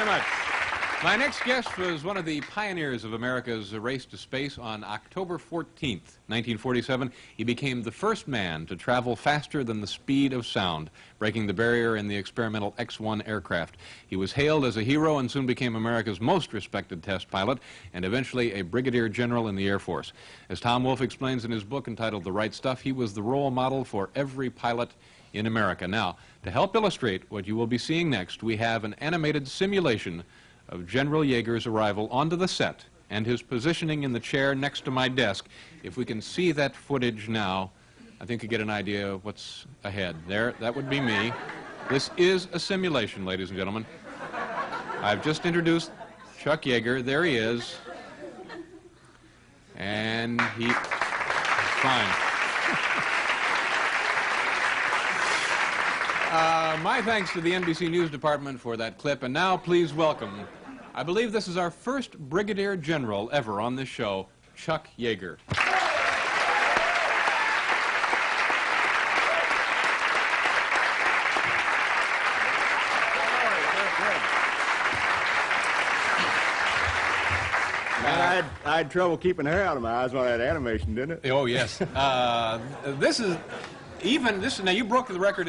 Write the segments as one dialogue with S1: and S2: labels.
S1: very much. My next guest was one of the pioneers of America's race to space. On October 14th, 1947, he became the first man to travel faster than the speed of sound, breaking the barrier in the experimental X-1 aircraft. He was hailed as a hero and soon became America's most respected test pilot and eventually a brigadier general in the Air Force. As Tom Wolfe explains in his book entitled The Right Stuff, he was the role model for every pilot in America. Now, to help illustrate what you will be seeing next, we have an animated simulation of General Yeager's arrival onto the set and his positioning in the chair next to my desk. If we can see that footage now, I think you get an idea of what's ahead. There, that would be me. This is a simulation, ladies and gentlemen. I've just introduced Chuck Yeager. There he is. And he's fine. My thanks to the NBC News Department for that clip. And now, please welcome, I believe this is our first Brigadier General ever on this show, Chuck Yeager.
S2: Man, I had trouble keeping hair out of my eyes when I had animation, didn't it?
S1: Oh, yes. This is... now you broke the record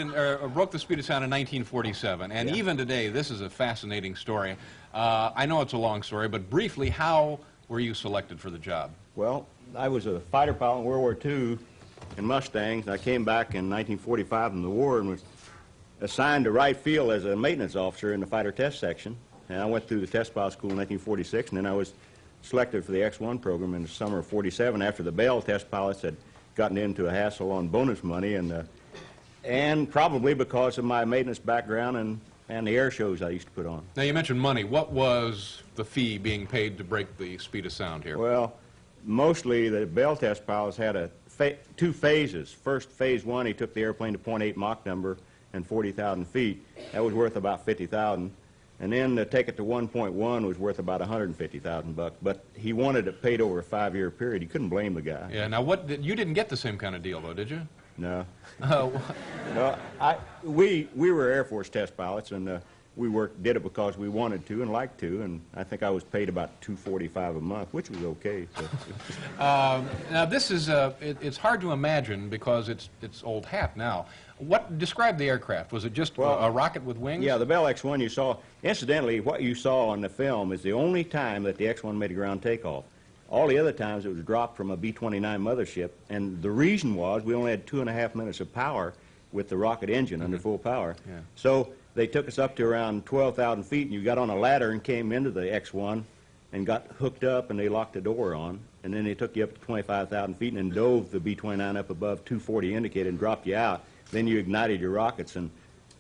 S1: broke the speed of sound in 1947, and even today, this is a fascinating story. I know it's a long story, but briefly, how were you selected for the job?
S2: Well, I was a fighter pilot in World War II in Mustangs, and I came back in 1945 from the war and was assigned to right field as a maintenance officer in the fighter test section. And I went through the test pilot school in 1946, and then I was selected for the X-1 program in the summer of 47 after the Bell test pilots had gotten into a hassle on bonus money, and probably because of my maintenance background and the air shows I used to put on.
S1: Now, you mentioned money. What was the fee being paid to break the speed of sound here?
S2: Well, mostly the Bell test pilots had two phases. First, phase one, he took the airplane to 0.8 Mach number and 40,000 feet. That was worth about 50,000. And then to take it to 1.1 was worth about 150,000 bucks. But he wanted it paid over a 5-year period. He couldn't blame the guy.
S1: Yeah. Now, you didn't get the same kind of deal, though, did you?
S2: No.
S1: Oh.
S2: No. We were Air Force test pilots, and we did it because we wanted to and liked to. And I think I was paid about $245 a month, which was okay. So.
S1: Now, this is it's hard to imagine because it's old hat now. Describe the aircraft? Was it just a rocket with wings?
S2: Yeah, the Bell X-1 you saw. Incidentally, what you saw on the film is the only time that the X-1 made a ground takeoff. All the other times it was dropped from a B-29 mothership, and the reason was we only had 2.5 minutes of power with the rocket engine under full power.
S1: Yeah.
S2: So they took us up to around 12,000 feet, and you got on a ladder and came into the X-1 and got hooked up, and they locked the door on, and then they took you up to 25,000 feet and then dove the B-29 up above 240 indicated and dropped you out. Then you ignited your rockets and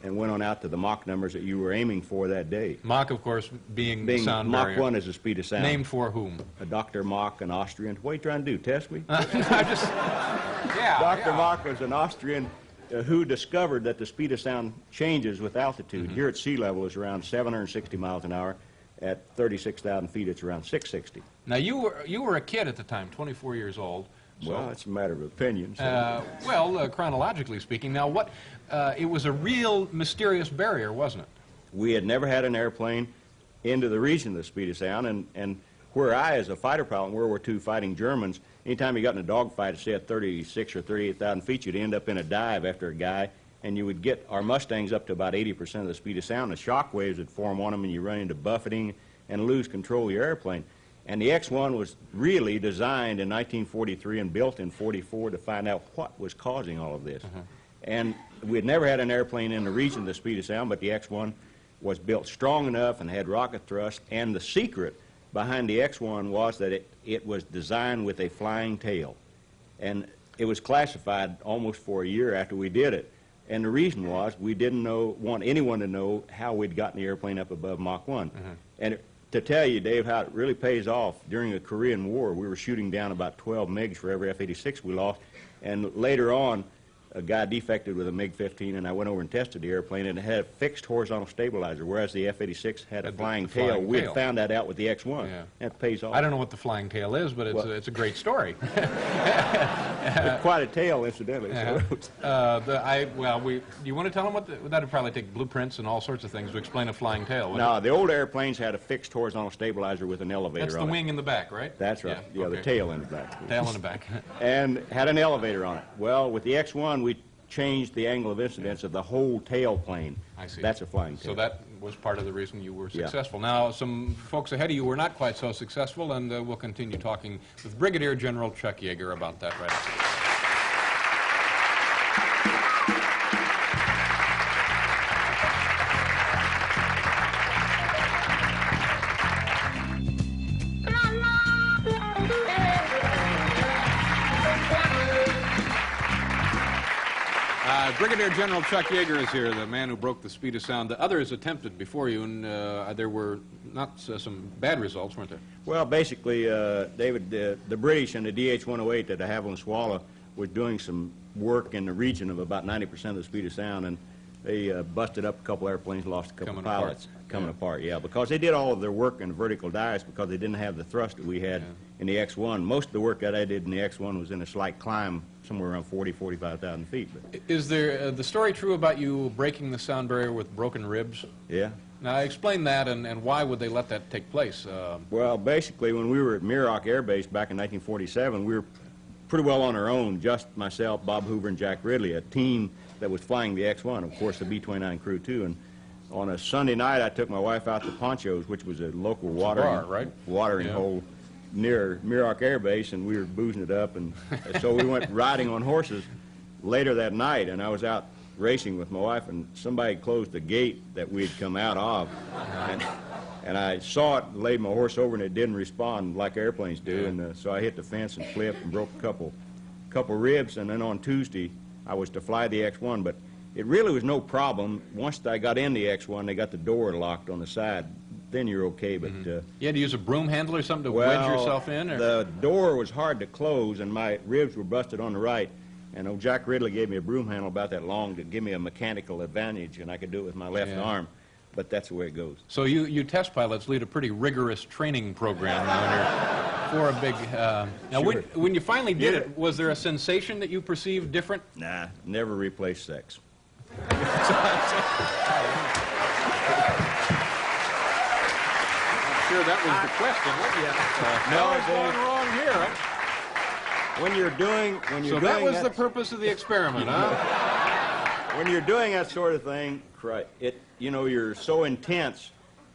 S2: went on out to the Mach numbers that you were aiming for that day.
S1: Mach, of course, being the sound
S2: Mach
S1: barrier.
S2: 1 is the speed of sound.
S1: Named for whom?
S2: Dr. Mach, an Austrian. What are you trying to do, test me?
S1: Yeah.
S2: Dr. Mach was an Austrian who discovered that the speed of sound changes with altitude. Here at sea level it's around 760 miles an hour. At 36,000 feet it's around 660.
S1: Now, you were a kid at the time, 24 years old. So,
S2: well, it's a matter of opinion. So.
S1: Chronologically speaking, now it was a real mysterious barrier, wasn't it?
S2: We had never had an airplane into the region of the speed of sound, and where I, as a fighter pilot in World War II fighting Germans, anytime you got in a dogfight, say at 36 or 38,000 feet, you'd end up in a dive after a guy, and you would get our Mustangs up to about 80% of the speed of sound. The shock waves would form on them, and you run into buffeting and lose control of your airplane. And the X-1 was really designed in 1943 and built in 44 to find out what was causing all of this. And we had never had an airplane in the region of the speed of sound, but the X-1 was built strong enough and had rocket thrust. And the secret behind the X-1 was that it was designed with a flying tail. And it was classified almost for a year after we did it. And the reason was we didn't want anyone to know how we'd gotten the airplane up above Mach 1. And to tell you, Dave, how it really pays off, during the Korean War, we were shooting down about 12 MiGs for every F-86 we lost. And later on, a guy defected with a MiG-15, and I went over and tested the airplane, and it had a fixed horizontal stabilizer, whereas the F-86 had a flying tail. We had found that out with the X-1.
S1: Yeah.
S2: That pays off.
S1: I don't know what the flying tail is, but it's a great story.
S2: Quite a tail, incidentally.
S1: Yeah. You want to tell them that would probably take blueprints and all sorts of things to explain a flying tail.
S2: No, the old airplanes had a fixed horizontal stabilizer with an elevator on it.
S1: That's the wing in the back, right?
S2: That's right. Yeah,
S1: okay.
S2: The tail in the back.
S1: Tail in the back.
S2: And had an elevator on it. Well, with the X-1, we changed the angle of incidence of the whole tail plane.
S1: I see.
S2: That's a flying tail.
S1: So that was part of the reason you were successful. Now, some folks ahead of you were not quite so successful, and we'll continue talking with Brigadier General Chuck Yeager about that right after this. Brigadier General Chuck Yeager is here, the man who broke the speed of sound. The others attempted before you, and there were not some bad results, weren't there?
S2: Well, basically, David, the British and the DH-108 at de Havilland Swallow were doing some work in the region of about 90% of the speed of sound, and they busted up a couple airplanes, lost a couple pilots. Coming apart, yeah, because they did all of their work in vertical dives because they didn't have the thrust that we had in the X-1. Most of the work that I did in the X-1 was in a slight climb, somewhere around 45,000 feet. But
S1: is there the story true about you breaking the sound barrier with broken ribs?
S2: Yeah.
S1: Now, explain that, and why would they let that take place?
S2: Well, basically, when we were at Muroc Air Base back in 1947, we were pretty well on our own, just myself, Bob Hoover, and Jack Ridley, a team that was flying the X-1, of course, the B-29 crew, too. And on a Sunday night, I took my wife out to Poncho's, which was a local watering hole near Muroc Air Base, and we were boozing it up. And so we went riding on horses later that night, and I was out racing with my wife, and somebody closed the gate that we had come out of. And I saw it, laid my horse over, and it didn't respond like airplanes do. And so I hit the fence and flipped and broke a couple ribs. And then on Tuesday, I was to fly the X-1, but it really was no problem. Once I got in the X-1, they got the door locked on the side. Then you're okay, but...
S1: you had to use a broom handle or something to wedge yourself in? Or?
S2: The door was hard to close, and my ribs were busted on the right. And old Jack Ridley gave me a broom handle about that long to give me a mechanical advantage, and I could do it with my left arm. But that's the way it goes.
S1: So you test pilots lead a pretty rigorous training program for a big... now, when you finally did it, was there a sensation that you perceived different?
S2: Nah, never replace sex.
S1: I'm sure that was the question. No, it's going wrong here. So that was the purpose of the experiment, huh?
S2: When you're doing that sort of thing, you're so intense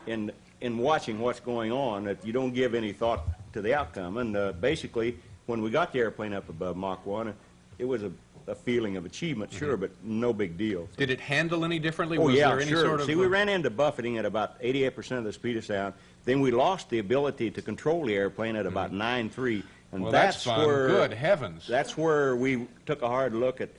S2: in watching what's going on that you don't give any thought to the outcome. And basically, when we got the airplane up above Mach 1, it was a feeling of achievement, sure, but no big deal.
S1: Did it handle any differently?
S2: Oh,
S1: was
S2: yeah,
S1: there any
S2: sure.
S1: Sort of
S2: See, we ran into buffeting at about 88% of the speed of sound. Then we lost the ability to control the airplane at about 9.3. And
S1: well,
S2: that's
S1: fun.
S2: where...
S1: Good heavens.
S2: That's where we took a hard look at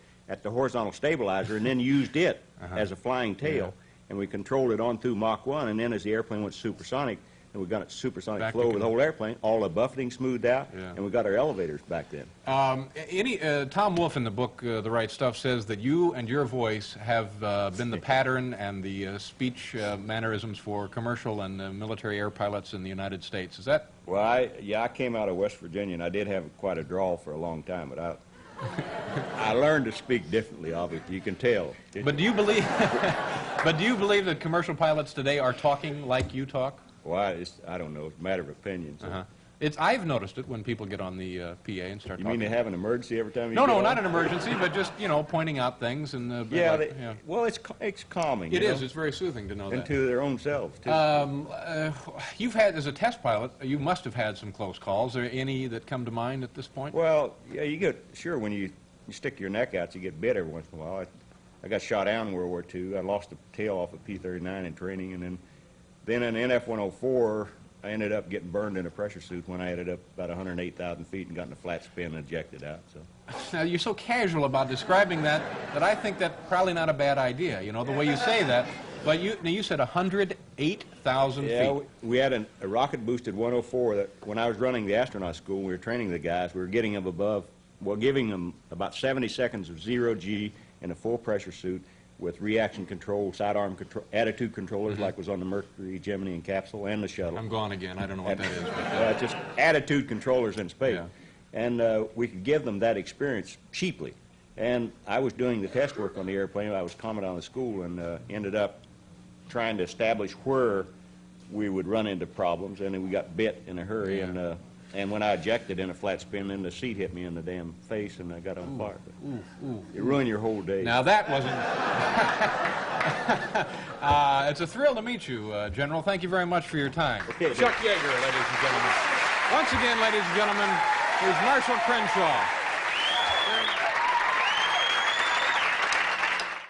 S2: the horizontal stabilizer and then used it as a flying tail. And we controlled it on through Mach 1, and then as the airplane went supersonic, and we got it supersonic flow with the whole airplane, all the buffeting smoothed out, and we got our elevators back then.
S1: Tom Wolfe in the book, The Right Stuff, says that you and your voice have been the pattern and the speech mannerisms for commercial and military air pilots in the United States. Is that?
S2: Well, I came out of West Virginia, and I did have quite a drawl for a long time, but I learned to speak differently, obviously. You can tell.
S1: But do you believe that commercial pilots today are talking like you talk?
S2: Well, I don't know. It's a matter of opinion. So.
S1: I've noticed it when people get on the PA and start talking.
S2: You mean they have an emergency every time you
S1: No,
S2: get on?
S1: not an emergency, but just, pointing out things. And
S2: well, it's calming.
S1: It is. It's very soothing to know that.
S2: And to their own selves, too.
S1: You've had, as a test pilot, you must have had some close calls. Are there any that come to mind at this point?
S2: Well, yeah, you get, sure, when you stick your neck out, you get bit every once in a while. I got shot down in World War II. I lost the tail off a P-39 in training, and then in NF-104, I ended up getting burned in a pressure suit when I ended up about 108,000 feet and got in a flat spin and ejected out. So.
S1: Now, you're so casual about describing that I think that's probably not a bad idea, the way you say that. But you said 108,000 feet.
S2: Yeah, we had a rocket-boosted 104 that when I was running the astronaut school, we were training the guys, we were getting them above well, giving them about 70 seconds of 0G in a full pressure suit with reaction control, sidearm control, attitude controllers like was on the Mercury, Gemini, and Capsule, and the shuttle.
S1: I'm gone again. I don't know what that is. But,
S2: Just attitude controllers in space.
S1: Yeah.
S2: And we could give them that experience cheaply. And I was doing the test work on the airplane. I was commandant on the school and ended up trying to establish where we would run into problems. And then we got bit in a hurry.
S1: Yeah.
S2: And when I ejected in a flat spin, then the seat hit me in the damn face and I got on fire. It ruined your whole day.
S1: now that wasn't... it's a thrill to meet you, General. Thank you very much for your time.
S2: Okay,
S1: Chuck Yeager, ladies and gentlemen. Once again, ladies and gentlemen, here's Marshall Crenshaw.